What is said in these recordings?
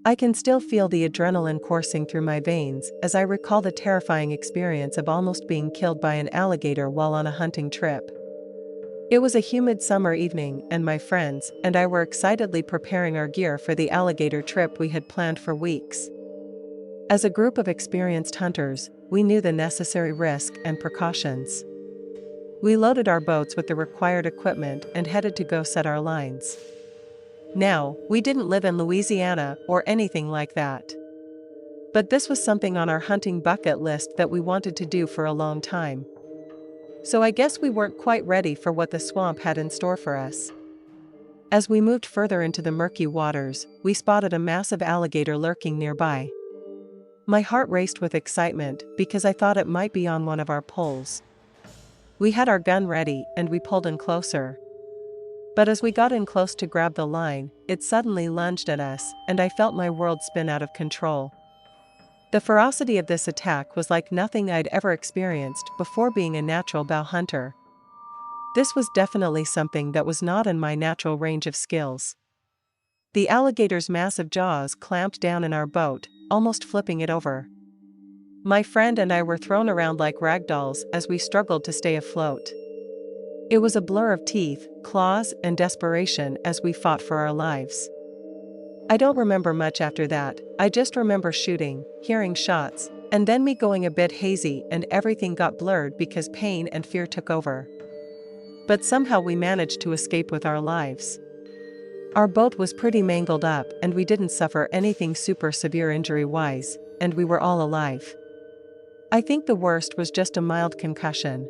I can still feel the adrenaline coursing through my veins as I recall the terrifying experience of almost being killed by an alligator while on a hunting trip. It was a humid summer evening, and my friends and I were excitedly preparing our gear for the alligator trip we had planned for weeks. As a group of experienced hunters, we knew the necessary risk and precautions. We loaded our boats with the required equipment and headed to go set our lines. Now, we didn't live in Louisiana or anything like that. But this was something on our hunting bucket list that we wanted to do for a long time. So I guess we weren't quite ready for what the swamp had in store for us. As we moved further into the murky waters, we spotted a massive alligator lurking nearby. My heart raced with excitement because I thought it might be on one of our poles. We had our gun ready and we pulled in closer. But as we got in close to grab the line, it suddenly lunged at us, and I felt my world spin out of control. The ferocity of this attack was like nothing I'd ever experienced before being a natural bow hunter. This was definitely something that was not in my natural range of skills. The alligator's massive jaws clamped down in our boat, almost flipping it over. My friend and I were thrown around like rag dolls as we struggled to stay afloat. It was a blur of teeth, claws, and desperation as we fought for our lives. I don't remember much after that. I just remember shooting, hearing shots, and then me going a bit hazy and everything got blurred because pain and fear took over. But somehow we managed to escape with our lives. Our boat was pretty mangled up and we didn't suffer anything super severe injury-wise, and we were all alive. I think the worst was just a mild concussion.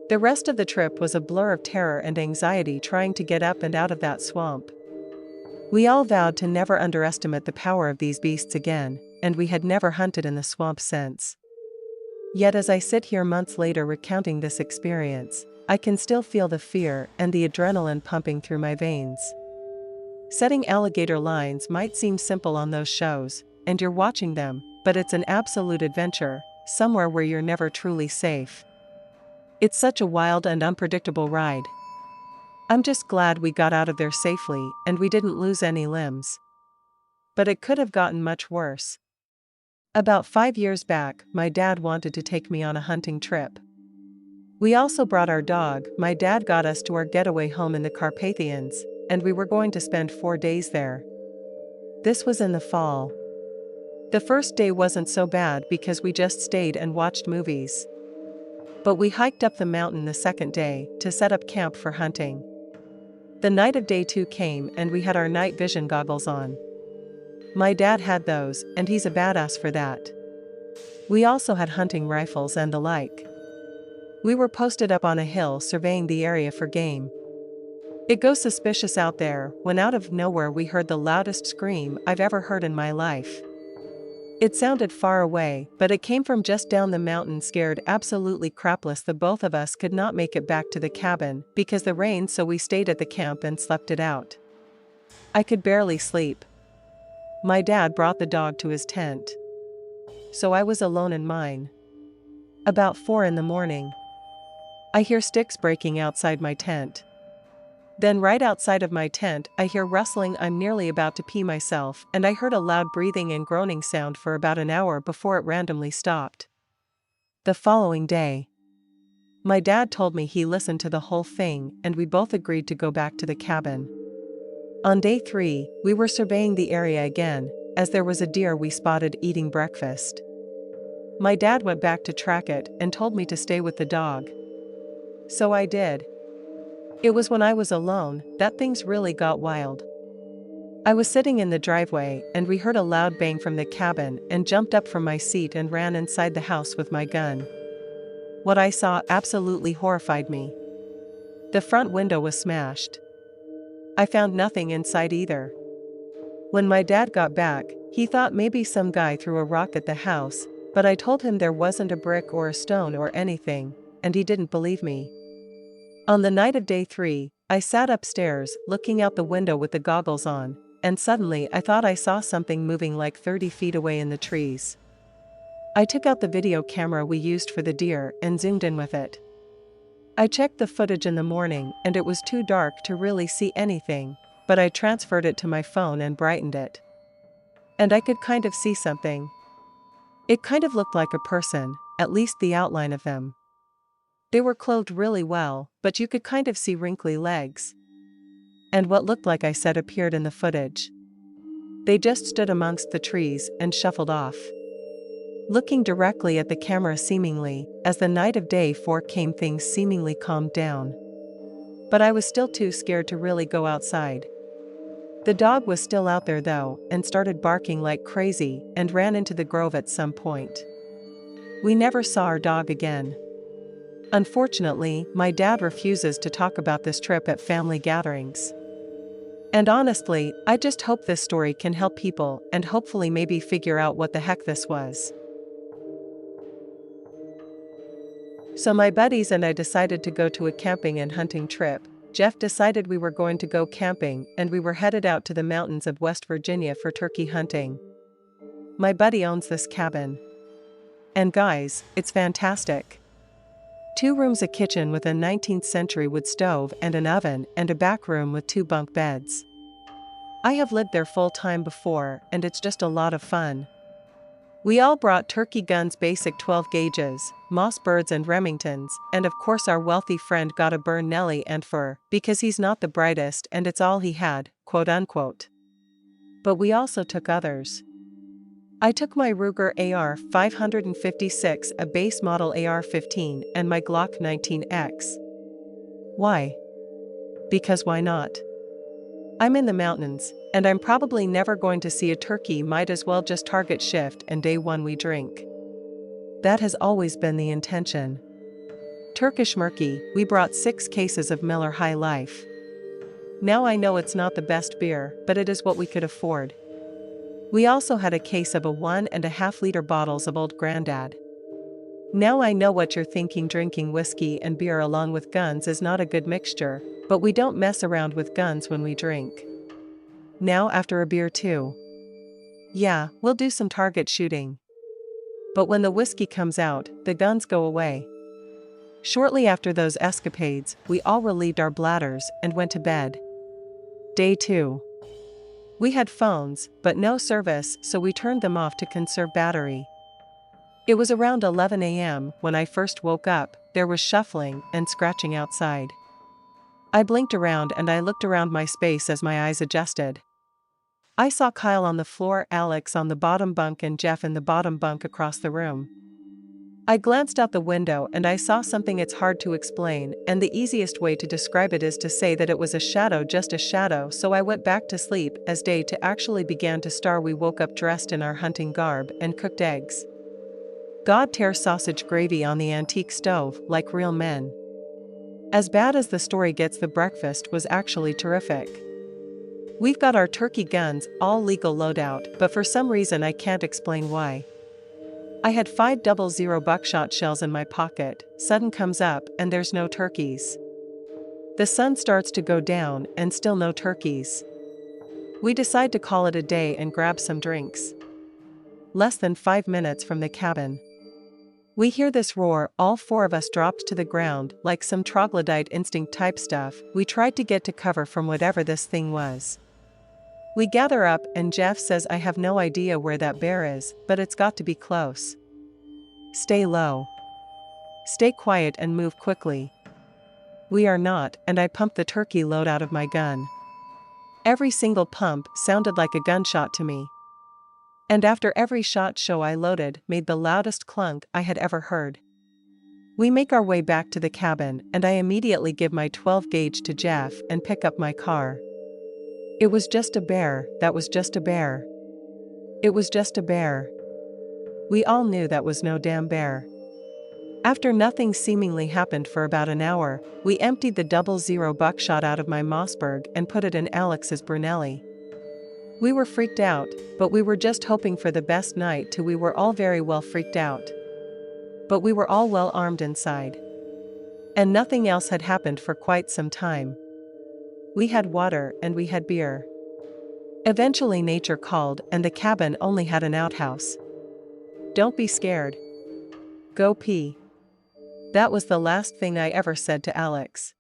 The rest of the trip was a blur of terror and anxiety trying to get up and out of that swamp. We all vowed to never underestimate the power of these beasts again, and we had never hunted in the swamp since. Yet as I sit here months later recounting this experience, I can still feel the fear and the adrenaline pumping through my veins. Setting alligator lines might seem simple on those shows, and you're watching them, but it's an absolute adventure, somewhere where you're never truly safe. It's such a wild and unpredictable ride. I'm just glad we got out of there safely and we didn't lose any limbs. But it could have gotten much worse. About 5 years back, my dad wanted to take me on a hunting trip. We also brought our dog. My dad got us to our getaway home in the Carpathians, and we were going to spend 4 days there. This was in the fall. The first day wasn't so bad because we just stayed and watched movies. But we hiked up the mountain the second day to set up camp for hunting. The night of day 2 came and we had our night vision goggles on. My dad had those, and he's a badass for that. We also had hunting rifles and the like. We were posted up on a hill surveying the area for game. It goes suspicious out there when out of nowhere we heard the loudest scream I've ever heard in my life. It sounded far away, but it came from just down the mountain. Scared absolutely crapless, the both of us could not make it back to the cabin because the rain, so we stayed at the camp and slept it out. I could barely sleep. My dad brought the dog to his tent, so I was alone in mine. About 4 in the morning, I hear sticks breaking outside my tent. Then right outside of my tent, I hear rustling. I'm nearly about to pee myself, and I heard a loud breathing and groaning sound for about an hour before it randomly stopped. The following day, my dad told me he listened to the whole thing, and we both agreed to go back to the cabin. On day 3, we were surveying the area again, as there was a deer we spotted eating breakfast. My dad went back to track it and told me to stay with the dog. So I did. It was when I was alone that things really got wild. I was sitting in the driveway and we heard a loud bang from the cabin and jumped up from my seat and ran inside the house with my gun. What I saw absolutely horrified me. The front window was smashed. I found nothing inside either. When my dad got back, he thought maybe some guy threw a rock at the house, but I told him there wasn't a brick or a stone or anything, and he didn't believe me. On the night of day 3, I sat upstairs, looking out the window with the goggles on, and suddenly I thought I saw something moving like 30 feet away in the trees. I took out the video camera we used for the deer and zoomed in with it. I checked the footage in the morning and it was too dark to really see anything, but I transferred it to my phone and brightened it. And I could kind of see something. It kind of looked like a person, at least the outline of them. They were clothed really well, but you could kind of see wrinkly legs. And what looked like I said appeared in the footage. They just stood amongst the trees and shuffled off, looking directly at the camera seemingly. As the night of day 4 came, things seemingly calmed down. But I was still too scared to really go outside. The dog was still out there though, and started barking like crazy, and ran into the grove at some point. We never saw our dog again. Unfortunately, my dad refuses to talk about this trip at family gatherings. And honestly, I just hope this story can help people and hopefully maybe figure out what the heck this was. So my buddies and I decided to go to a camping and hunting trip. Jeff decided we were going to go camping, and we were headed out to the mountains of West Virginia for turkey hunting. My buddy owns this cabin. And guys, it's fantastic. 2 rooms, a kitchen with a 19th century wood stove and an oven, and a back room with 2 bunk beds. I have lived there full time before, and it's just a lot of fun. We all brought turkey guns, basic 12 gauges, moss birds and Remingtons, and of course our wealthy friend got a Bern Nelly and fur, because he's not the brightest and it's all he had, quote unquote. But we also took others. I took my Ruger AR 556, a base model AR-15, and my Glock 19X. Why? Because why not? I'm in the mountains, and I'm probably never going to see a turkey, might as well just target shift and day 1 we drink. That has always been the intention. Turkish Murky, we brought 6 cases of Miller High Life. Now I know it's not the best beer, but it is what we could afford. We also had a case of a 1.5 liter bottles of Old Grandad. Now I know what you're thinking, drinking whiskey and beer along with guns is not a good mixture, but we don't mess around with guns when we drink. Now after a beer too. Yeah, we'll do some target shooting. But when the whiskey comes out, the guns go away. Shortly after those escapades, we all relieved our bladders and went to bed. Day 2. We had phones, but no service, so we turned them off to conserve battery. It was around 11 a.m. when I first woke up. There was shuffling and scratching outside. I blinked around and I looked around my space as my eyes adjusted. I saw Kyle on the floor, Alex on the bottom bunk, and Jeff in the bottom bunk across the room. I glanced out the window and I saw something. It's hard to explain, and the easiest way to describe it is to say that it was a shadow, just a shadow. So I went back to sleep. As day 2 actually began to start, we woke up dressed in our hunting garb and cooked eggs. God tier sausage gravy on the antique stove, like real men. As bad as the story gets, the breakfast was actually terrific. We've got our turkey guns, all legal loadout, but for some reason I can't explain why. I had 500 buckshot shells in my pocket. Sudden comes up and there's no turkeys. The sun starts to go down and still no turkeys. We decide to call it a day and grab some drinks. Less than 5 minutes from the cabin, we hear this roar. All 4 of us dropped to the ground like some troglodyte instinct type stuff. We tried to get to cover from whatever this thing was. We gather up and Jeff says, I have no idea where that bear is, but it's got to be close. Stay low. Stay quiet and move quickly. We are not, and I pumped the turkey load out of my gun. Every single pump sounded like a gunshot to me. And after every shot I loaded made the loudest clunk I had ever heard. We make our way back to the cabin and I immediately give my 12 gauge to Jeff and pick up my car. It was just a bear. That was just a bear. It was just a bear. We all knew that was no damn bear. After nothing seemingly happened for about an hour, we emptied the 00 buckshot out of my Mossberg and put it in Alex's Brunelli. We were freaked out, but we were just hoping for the best. Night 2, we were all very well freaked out. But we were all well armed inside. And nothing else had happened for quite some time. We had water and we had beer. Eventually nature called and the cabin only had an outhouse. Don't be scared. Go pee. That was the last thing I ever said to Alex.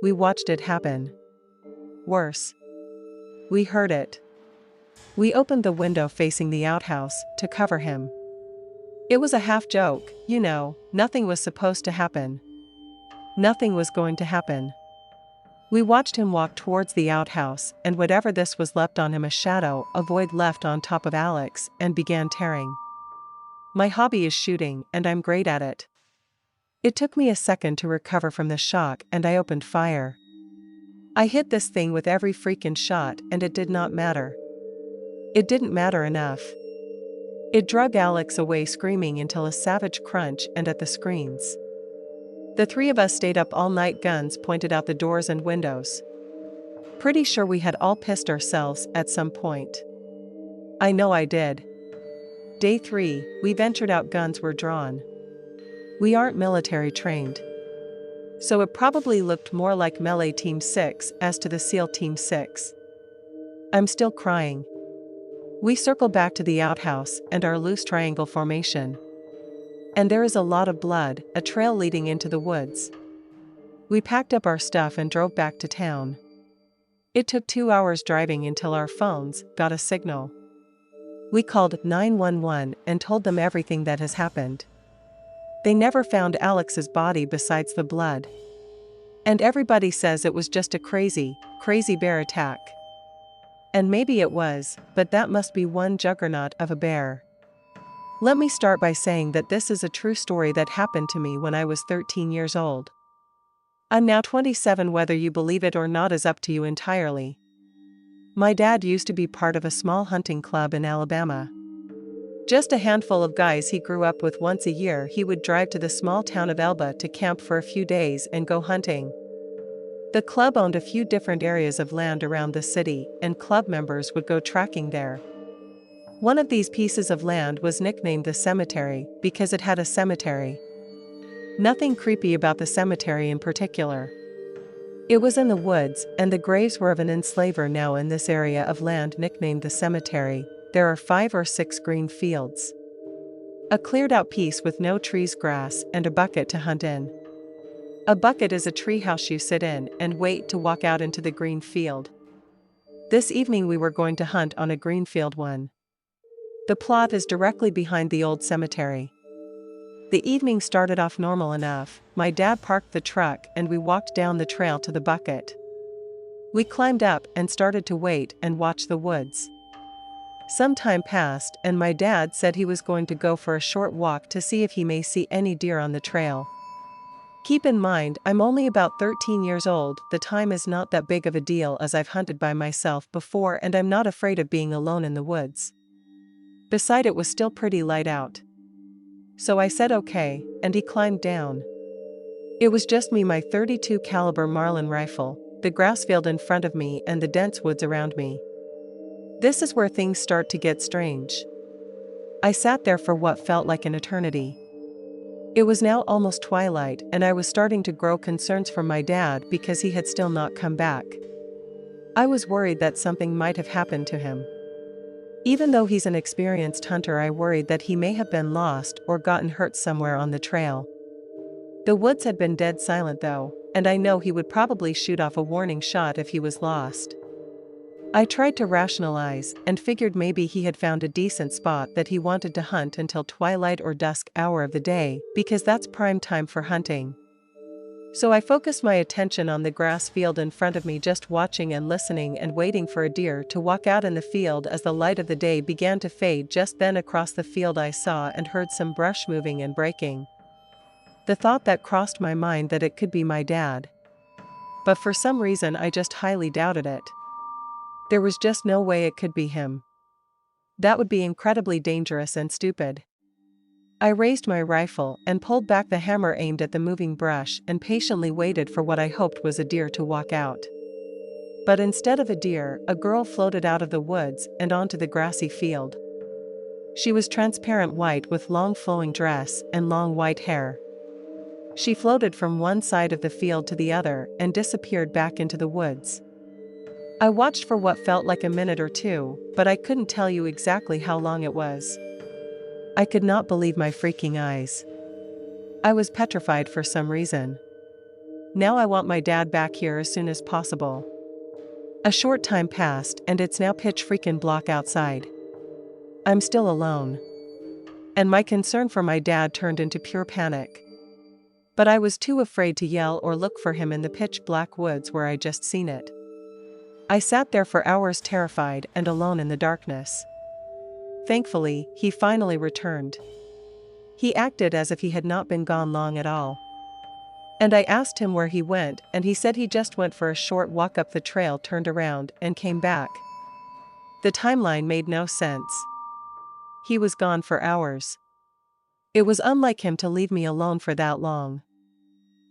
We watched it happen. Worse. We heard it. We opened the window facing the outhouse to cover him. It was a half joke, nothing was supposed to happen. Nothing was going to happen. We watched him walk towards the outhouse, and whatever this was left on him a shadow, a void left on top of Alex, and began tearing. My hobby is shooting, and I'm great at it. It took me a second to recover from the shock, and I opened fire. I hit this thing with every freaking shot, and it did not matter. It didn't matter enough. It drug Alex away screaming until a savage crunch and at the screens. The three of us stayed up all night, guns pointed out the doors and windows. Pretty sure we had all pissed ourselves at some point. I know I did. Day 3, we ventured out, guns were drawn. We aren't military trained. So it probably looked more like Melee Team 6 as to the SEAL Team 6. I'm still crying. We circle back to the outhouse and our loose triangle formation. And there is a lot of blood, a trail leading into the woods. We packed up our stuff and drove back to town. It took 2 hours driving until our phones got a signal. We called 911 and told them everything that has happened. They never found Alex's body besides the blood. And everybody says it was just a crazy bear attack. And maybe it was, but that must be one juggernaut of a bear. Let me start by saying that this is a true story that happened to me when I was 13 years old. I'm now 27. Whether you believe it or not is up to you entirely. My dad used to be part of a small hunting club in Alabama. Just a handful of guys he grew up with. Once a year he would drive to the small town of Elba to camp for a few days and go hunting. The club owned a few different areas of land around the city, and club members would go tracking there. One of these pieces of land was nicknamed the cemetery because it had a cemetery. Nothing creepy about the cemetery in particular. It was in the woods, and the graves were of an enslaver. Now in this area of land nicknamed the cemetery, there are 5 or 6 green fields. A cleared out piece with no trees, grass, and a bucket to hunt in. A bucket is a tree house you sit in and wait to walk out into the green field. This evening we were going to hunt on a green field one. The plot is directly behind the old cemetery. The evening started off normal enough. My dad parked the truck and we walked down the trail to the bucket. We climbed up and started to wait and watch the woods. Some time passed and my dad said he was going to go for a short walk to see if he may see any deer on the trail. Keep in mind, I'm only about 13 years old. The time is not that big of a deal as I've hunted by myself before and I'm not afraid of being alone in the woods. Besides, it was still pretty light out. So I said okay, and he climbed down. It was just me, my .32 caliber Marlin rifle, the grass field in front of me and the dense woods around me. This is where things start to get strange. I sat there for what felt like an eternity. It was now almost twilight and I was starting to grow concerns for my dad because he had still not come back. I was worried that something might have happened to him. Even though he's an experienced hunter, I worried that he may have been lost or gotten hurt somewhere on the trail. The woods had been dead silent though, and I know he would probably shoot off a warning shot if he was lost. I tried to rationalize and figured maybe he had found a decent spot that he wanted to hunt until twilight or dusk hour of the day, because that's prime time for hunting. So I focused my attention on the grass field in front of me, just watching and listening and waiting for a deer to walk out in the field as the light of the day began to fade. Just then across the field I saw and heard some brush moving and breaking. The thought that crossed my mind that it could be my dad. But for some reason I just highly doubted it. There was just no way it could be him. That would be incredibly dangerous and stupid. I raised my rifle and pulled back the hammer aimed at the moving brush and patiently waited for what I hoped was a deer to walk out. But instead of a deer, a girl floated out of the woods and onto the grassy field. She was transparent white with long flowing dress and long white hair. She floated from one side of the field to the other and disappeared back into the woods. I watched for what felt like a minute or two, but I couldn't tell you exactly how long it was. I could not believe my freaking eyes. I was petrified for some reason. Now I want my dad back here as soon as possible. A short time passed and it's now pitch freaking black outside. I'm still alone. And my concern for my dad turned into pure panic. But I was too afraid to yell or look for him in the pitch black woods where I just seen it. I sat there for hours terrified and alone in the darkness. Thankfully, he finally returned. He acted as if he had not been gone long at all. And I asked him where he went, and he said he just went for a short walk up the trail, turned around, and came back. The timeline made no sense. He was gone for hours. It was unlike him to leave me alone for that long.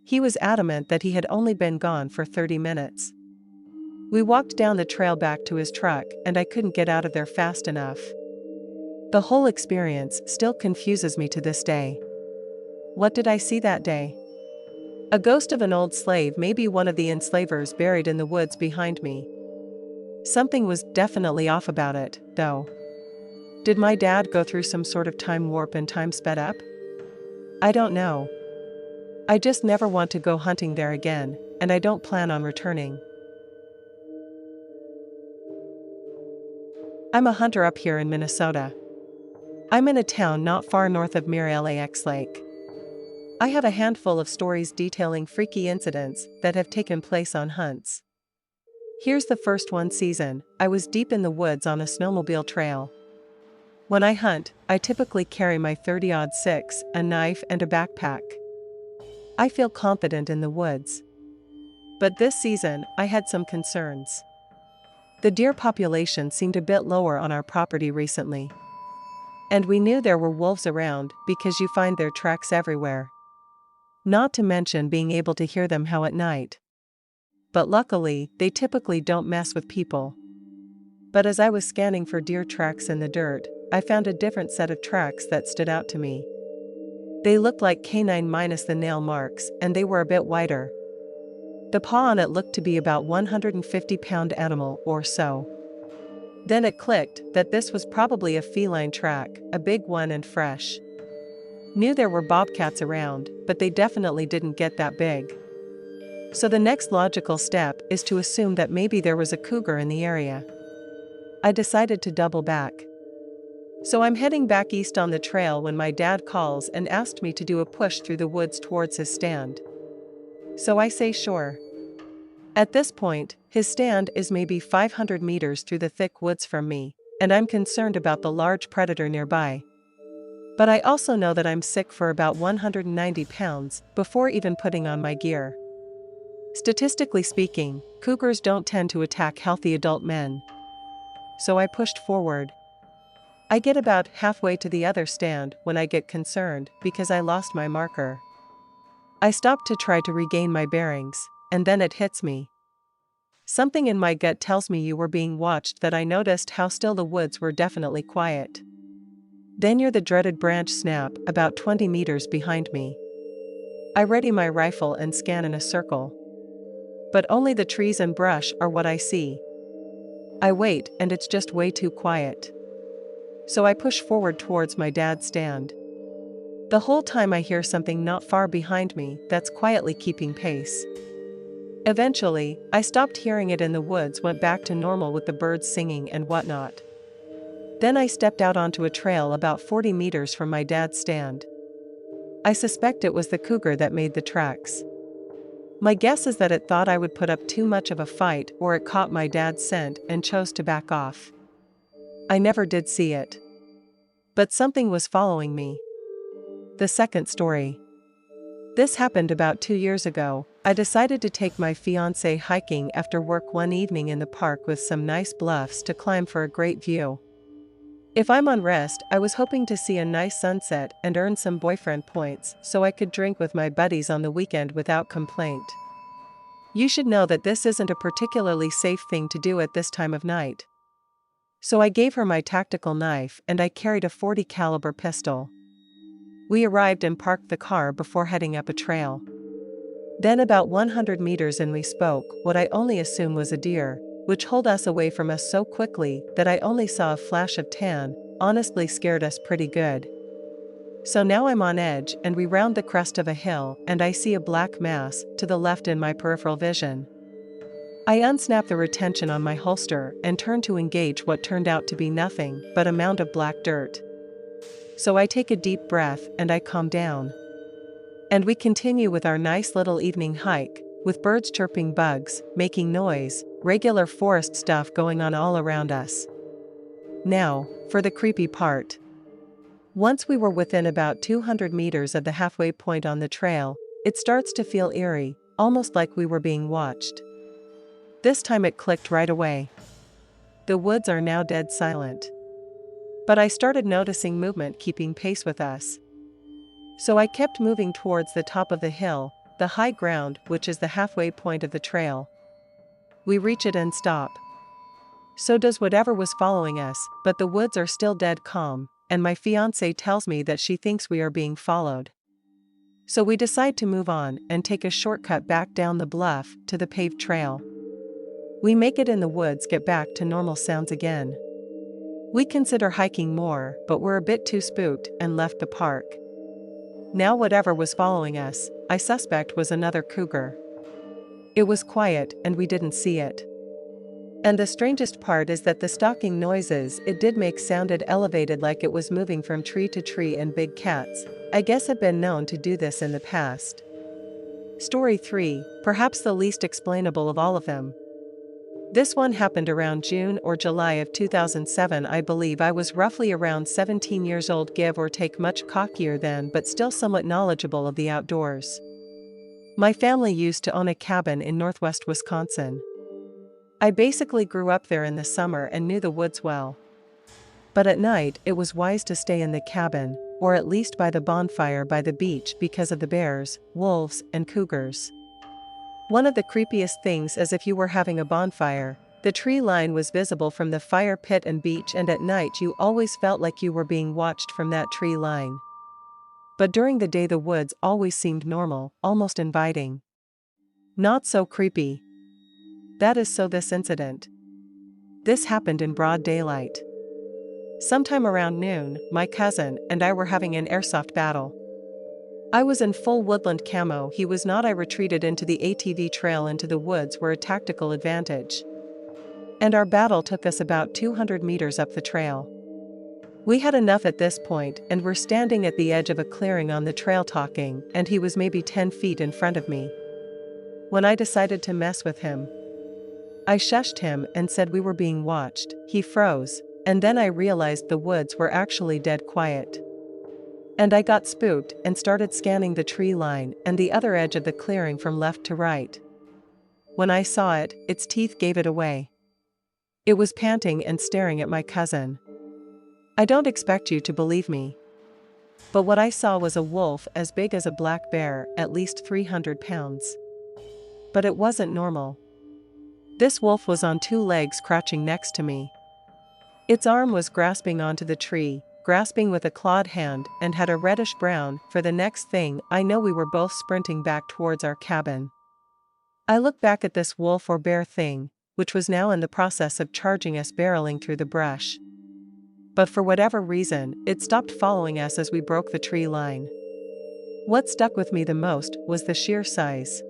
He was adamant that he had only been gone for 30 minutes. We walked down the trail back to his truck, and I couldn't get out of there fast enough. The whole experience still confuses me to this day. What did I see that day? A ghost of an old slave, maybe one of the enslavers buried in the woods behind me. Something was definitely off about it, though. Did my dad go through some sort of time warp and time sped up? I don't know. I just never want to go hunting there again, and I don't plan on returning. I'm a hunter up here in Minnesota. I'm in a town not far north of Mirror Lake. I have a handful of stories detailing freaky incidents that have taken place on hunts. Here's the first one. Season, I was deep in the woods on a snowmobile trail. When I hunt, I typically carry my .30-06, a knife and a backpack. I feel confident in the woods. But this season, I had some concerns. The deer population seemed a bit lower on our property recently. And we knew there were wolves around because you find their tracks everywhere. Not to mention being able to hear them howl at night. But luckily, they typically don't mess with people. But as I was scanning for deer tracks in the dirt, I found a different set of tracks that stood out to me. They looked like canine minus the nail marks, and they were a bit wider. The paw on it looked to be about 150-pound animal or so. Then it clicked that this was probably a feline track, a big one and fresh. Knew there were bobcats around, but they definitely didn't get that big. So the next logical step is to assume that maybe there was a cougar in the area. I decided to double back. So I'm heading back east on the trail when my dad calls and asked me to do a push through the woods towards his stand. So I say sure. At this point, his stand is maybe 500 meters through the thick woods from me, and I'm concerned about the large predator nearby. But I also know that I'm sick for about 190 pounds before even putting on my gear. Statistically speaking, cougars don't tend to attack healthy adult men. So I pushed forward. I get about halfway to the other stand when I get concerned because I lost my marker. I stop to try to regain my bearings, and then it hits me. Something in my gut tells me you were being watched. That I noticed how still the woods were definitely quiet. Then you're the dreaded branch snap about 20 meters behind me. I ready my rifle and scan in a circle. But only the trees and brush are what I see. I wait and it's just way too quiet. So I push forward towards my dad's stand. The whole time I hear something not far behind me that's quietly keeping pace. Eventually, I stopped hearing it in the woods, went back to normal with the birds singing and whatnot. Then I stepped out onto a trail about 40 meters from my dad's stand. I suspect it was the cougar that made the tracks. My guess is that it thought I would put up too much of a fight, or it caught my dad's scent and chose to back off. I never did see it. But something was following me. The second story. This happened about 2 years ago. I decided to take my fiancé hiking after work one evening in the park with some nice bluffs to climb for a great view. If I'm on rest, I was hoping to see a nice sunset and earn some boyfriend points so I could drink with my buddies on the weekend without complaint. You should know that this isn't a particularly safe thing to do at this time of night. So I gave her my tactical knife and I carried a .40 caliber pistol. We arrived and parked the car before heading up a trail. Then about 100 meters in we spoke what I only assumed was a deer, which hauled us away from us so quickly that I only saw a flash of tan. Honestly scared us pretty good. So now I'm on edge and we round the crest of a hill and I see a black mass to the left in my peripheral vision. I unsnapped the retention on my holster and turned to engage what turned out to be nothing but a mound of black dirt. So I take a deep breath and I calm down. And we continue with our nice little evening hike, with birds chirping, bugs making noise, regular forest stuff going on all around us. Now, for the creepy part. Once we were within about 200 meters of the halfway point on the trail, it starts to feel eerie, almost like we were being watched. This time it clicked right away. The woods are now dead silent. But I started noticing movement keeping pace with us. So I kept moving towards the top of the hill, the high ground which is the halfway point of the trail. We reach it and stop. So does whatever was following us, but the woods are still dead calm, and my fiancée tells me that she thinks we are being followed. So we decide to move on and take a shortcut back down the bluff to the paved trail. We make it in the woods, get back to normal sounds again. We consider hiking more, but we're a bit too spooked and left the park. Now whatever was following us, I suspect was another cougar. It was quiet and we didn't see it. And the strangest part is that the stalking noises it did make sounded elevated, like it was moving from tree to tree, and big cats, I guess, have been known to do this in the past. Story 3, perhaps the least explainable of all of them. This one happened around June or July of 2007. I believe I was roughly around 17 years old, give or take, much cockier then, but still somewhat knowledgeable of the outdoors. My family used to own a cabin in northwest Wisconsin. I basically grew up there in the summer and knew the woods well. But at night it was wise to stay in the cabin, or at least by the bonfire by the beach, because of the bears, wolves, and cougars. One of the creepiest things is if you were having a bonfire, the tree line was visible from the fire pit and beach, and at night you always felt like you were being watched from that tree line. But during the day the woods always seemed normal, almost inviting. Not so creepy. That is so this incident. This happened in broad daylight. Sometime around noon, my cousin and I were having an airsoft battle. I was in full woodland camo, he was not. I retreated into the ATV trail into the woods were a tactical advantage. And our battle took us about 200 meters up the trail. We had enough at this point and were standing at the edge of a clearing on the trail talking, and he was maybe 10 feet in front of me. When I decided to mess with him, I shushed him and said we were being watched. He froze, and then I realized the woods were actually dead quiet. And I got spooked and started scanning the tree line and the other edge of the clearing from left to right. When I saw it, its teeth gave it away. It was panting and staring at my cousin. I don't expect you to believe me, but what I saw was a wolf as big as a black bear, at least 300 pounds. But it wasn't normal. This wolf was on 2 legs, crouching next to me. Its arm was grasping onto the tree, grasping with a clawed hand, and had a reddish-brown. For the next thing I know, we were both sprinting back towards our cabin. I look back at this wolf or bear thing, which was now in the process of charging us, barreling through the brush. But for whatever reason, it stopped following us as we broke the tree line. What stuck with me the most was the sheer size.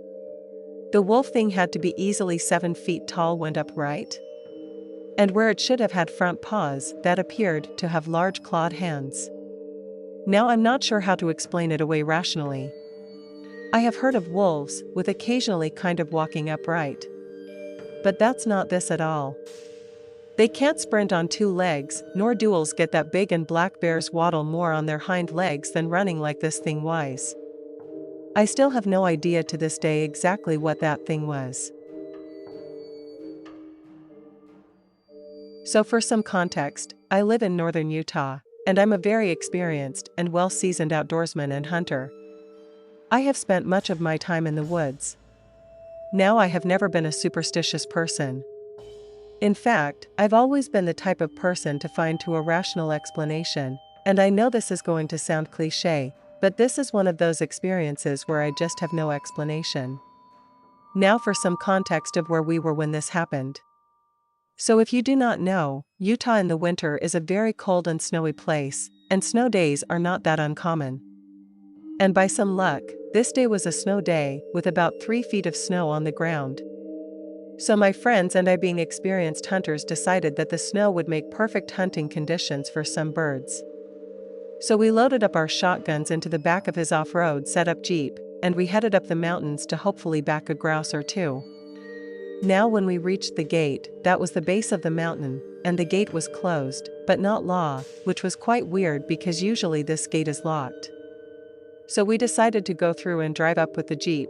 The wolf thing had to be easily 7 feet tall, went upright, and where it should have had front paws that appeared to have large clawed hands. Now I'm not sure how to explain it away rationally. I have heard of wolves with occasionally kind of walking upright, but that's not this at all. They can't sprint on 2 legs, nor do wolves get that big, and black bears waddle more on their hind legs than running like this thing was. I still have no idea to this day exactly what that thing was. So for some context, I live in northern Utah, and I'm a very experienced and well-seasoned outdoorsman and hunter. I have spent much of my time in the woods. Now, I have never been a superstitious person. In fact, I've always been the type of person to find a rational explanation, and I know this is going to sound cliché, but this is one of those experiences where I just have no explanation. Now for some context of where we were when this happened. So if you do not know, Utah in the winter is a very cold and snowy place, and snow days are not that uncommon. And by some luck, this day was a snow day, with about 3 feet of snow on the ground. So my friends and I, being experienced hunters, decided that the snow would make perfect hunting conditions for some birds. So we loaded up our shotguns into the back of his off-road set-up Jeep, and we headed up the mountains to hopefully back a grouse or two. Now when we reached the gate, that was the base of the mountain, and the gate was closed, but not locked, which was quite weird because usually this gate is locked. So we decided to go through and drive up with the Jeep.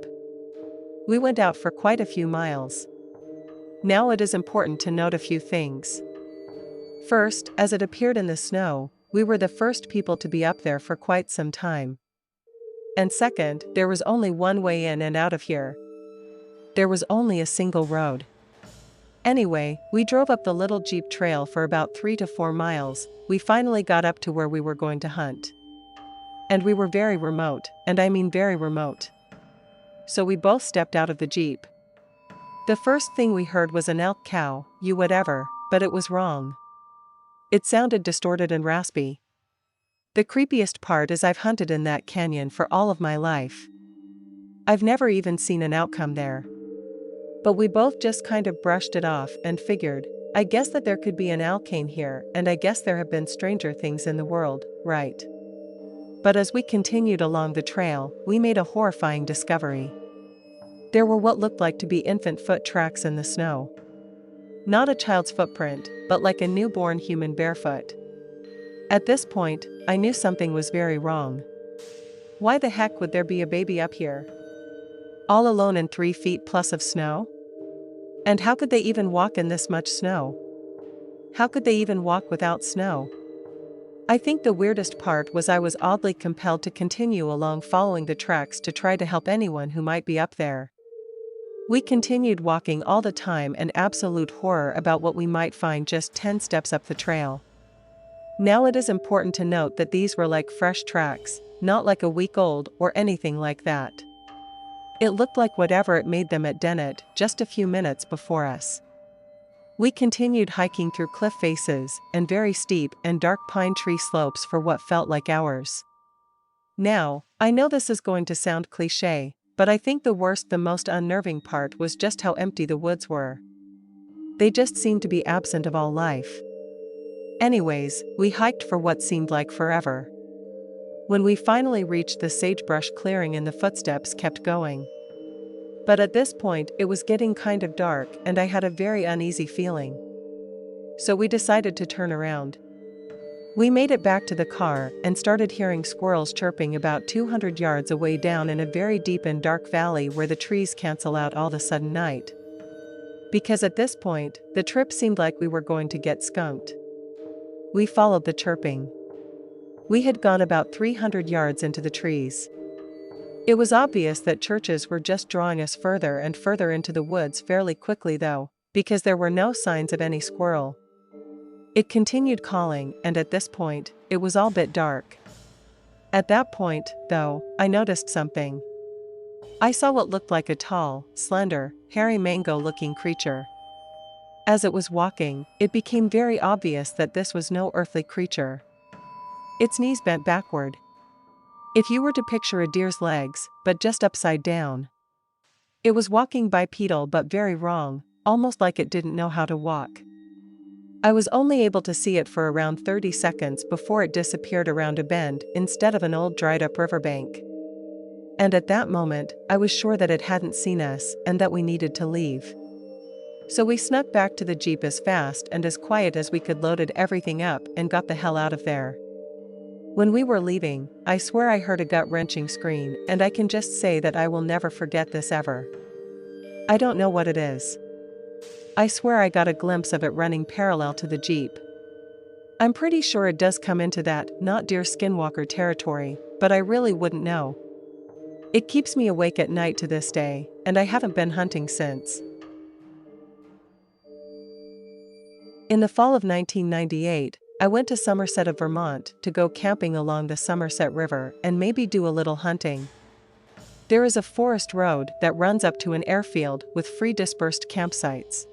We went out for quite a few miles. Now it is important to note a few things. First, as it appeared in the snow, we were the first people to be up there for quite some time. And second, there was only one way in and out of here. There was only a single road. Anyway, we drove up the little Jeep trail for about 3 to 4 miles. We finally got up to where we were going to hunt. And we were very remote, and I mean very remote. So we both stepped out of the Jeep. The first thing we heard was an elk cow, whatever, but it was wrong. It sounded distorted and raspy. The creepiest part is I've hunted in that canyon for all of my life. I've never even seen an outcome there. But we both just kind of brushed it off and figured, I guess that there could be an alkane here, and I guess there have been stranger things in the world, right? But as we continued along the trail, we made a horrifying discovery. There were what looked like to be infant foot tracks in the snow. Not a child's footprint, but like a newborn human barefoot. At this point, I knew something was very wrong. Why the heck would there be a baby up here? All alone in 3 feet plus of snow? And how could they even walk in this much snow? How could they even walk without snow? I think the weirdest part was I was oddly compelled to continue along following the tracks to try to help anyone who might be up there. We continued walking all the time in absolute horror about what we might find just 10 steps up the trail. Now it is important to note that these were like fresh tracks, not like a week old or anything like that. It looked like whatever it made them had done it just a few minutes before us. We continued hiking through cliff faces and very steep and dark pine tree slopes for what felt like hours. Now, I know this is going to sound cliché, but I think the most unnerving part was just how empty the woods were. They just seemed to be absent of all life. Anyways, we hiked for what seemed like forever. When we finally reached the sagebrush clearing and the footsteps kept going. But at this point it was getting kind of dark and I had a very uneasy feeling. So we decided to turn around. We made it back to the car and started hearing squirrels chirping about 200 yards away down in a very deep and dark valley where the trees cancel out all the sudden night. Because at this point, the trip seemed like we were going to get skunked. We followed the chirping. We had gone about 300 yards into the trees. It was obvious that churches were just drawing us further and further into the woods fairly quickly though, because there were no signs of any squirrel. It continued calling, and at this point, it was all bit dark. At that point, though, I noticed something. I saw what looked like a tall, slender, hairy mango-looking creature. As it was walking, it became very obvious that this was no earthly creature. Its knees bent backward. If you were to picture a deer's legs, but just upside down. It was walking bipedal but very wrong, almost like it didn't know how to walk. I was only able to see it for around 30 seconds before it disappeared around a bend instead of an old dried-up riverbank. And at that moment, I was sure that it hadn't seen us and that we needed to leave. So we snuck back to the Jeep as fast and as quiet as we could, loaded everything up, and got the hell out of there. When we were leaving, I swear I heard a gut-wrenching scream, and I can just say that I will never forget this ever. I don't know what it is. I swear I got a glimpse of it running parallel to the Jeep. I'm pretty sure it does come into that not deer skinwalker territory, but I really wouldn't know. It keeps me awake at night to this day, and I haven't been hunting since. In the fall of 1998, I went to Somerset of Vermont to go camping along the Somerset River and maybe do a little hunting. There is a forest road that runs up to an airfield with free dispersed campsites.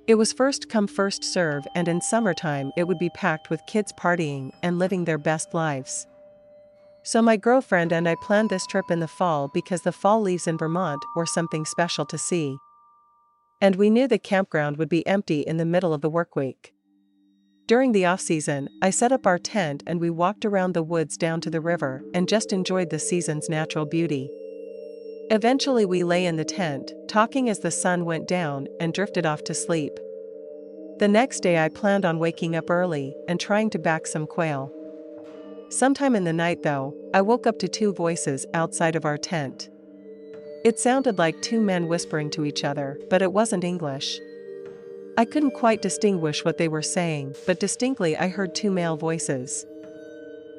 It was first come first serve, and in summertime it would be packed with kids partying and living their best lives. So my girlfriend and I planned this trip in the fall because the fall leaves in Vermont were something special to see. And we knew the campground would be empty in the middle of the workweek. During the off-season, I set up our tent and we walked around the woods down to the river and just enjoyed the season's natural beauty. Eventually we lay in the tent, talking as the sun went down, and drifted off to sleep. The next day I planned on waking up early and trying to back some quail. Sometime in the night though, I woke up to two voices outside of our tent. It sounded like two men whispering to each other, but it wasn't English. I couldn't quite distinguish what they were saying, but distinctly I heard two male voices.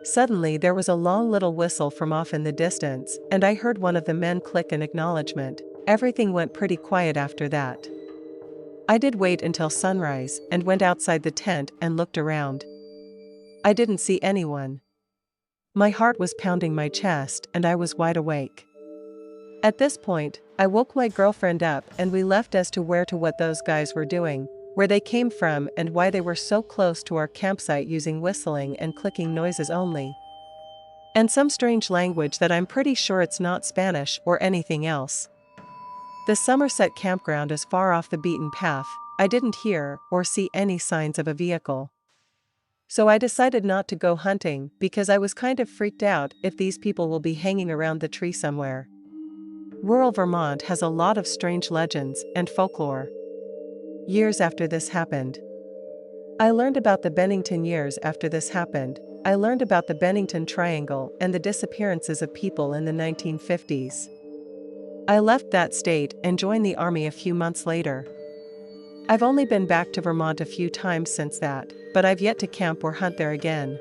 Suddenly there was a long little whistle from off in the distance, and I heard one of the men click an acknowledgement. Everything went pretty quiet after that. I did wait until sunrise and went outside the tent and looked around. I didn't see anyone. My heart was pounding my chest and I was wide awake. At this point, I woke my girlfriend up and we left as to what those guys were doing, where they came from and why they were so close to our campsite using whistling and clicking noises only. And some strange language that I'm pretty sure it's not Spanish or anything else. The Somerset campground is far off the beaten path. I didn't hear or see any signs of a vehicle. So I decided not to go hunting because I was kind of freaked out if these people will be hanging around the tree somewhere. Rural Vermont has a lot of strange legends and folklore. Years after this happened, I learned about the Bennington years after this happened. I learned about the Bennington Triangle and the disappearances of people in the 1950s. I left that state and joined the army a few months later. I've only been back to Vermont a few times since that, but I've yet to camp or hunt there again.